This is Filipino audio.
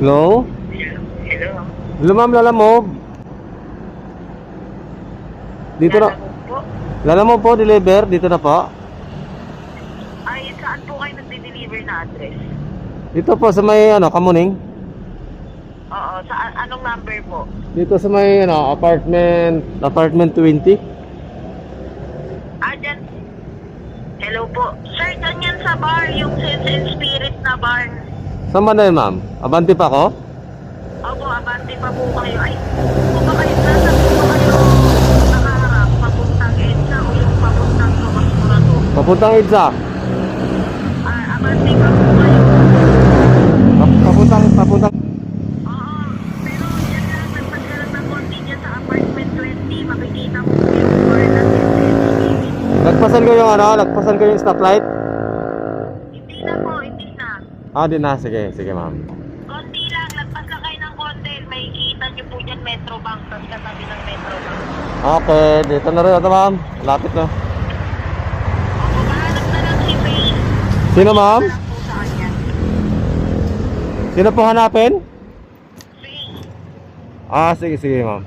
Hello? Hello? Hello ma'am, Lalamove. Dito na. Lalamove po? Lalamove po, deliver. Dito na po. Ay, saan po kayo nagde-deliver na address? Dito po sa may Kamuning. Oo, sa anong number po? Dito sa may apartment 20. Ah, dyan. Hello po. Sir, dyan yan sa bar, yung Sense and Spirit na bar. Saan ba na yun ma'am? Abante pa ako? Opo, abante pa po kayo. Ay, po ba kayo, nasa po ba kayo nakaharap, papuntang EDSA o yung papuntang Tomas Morato? Papuntang EDSA. Ah, abante pa po kayo. Papuntang. Oo, pero yan lang, nagpagkalat ng konti dyan sa apartment 20, makikita mo po yung bar na Sense and Spirit. Nagpasan ko yung stoplight. Hindi na po, hindi na. Ah, di na. Sige ma'am. Konti lang, lagpas lang kayo ng konti. May kita nyo po dyan Metro Bank, tapos katabi ng Metro Bank. Okay, dito na rin ito ma'am. Lapit na. Ako, mahanap na lang si Faye. Sino ma'am? Lang po sa kanya. Sino po hanapin? Faye. Ah, sige ma'am.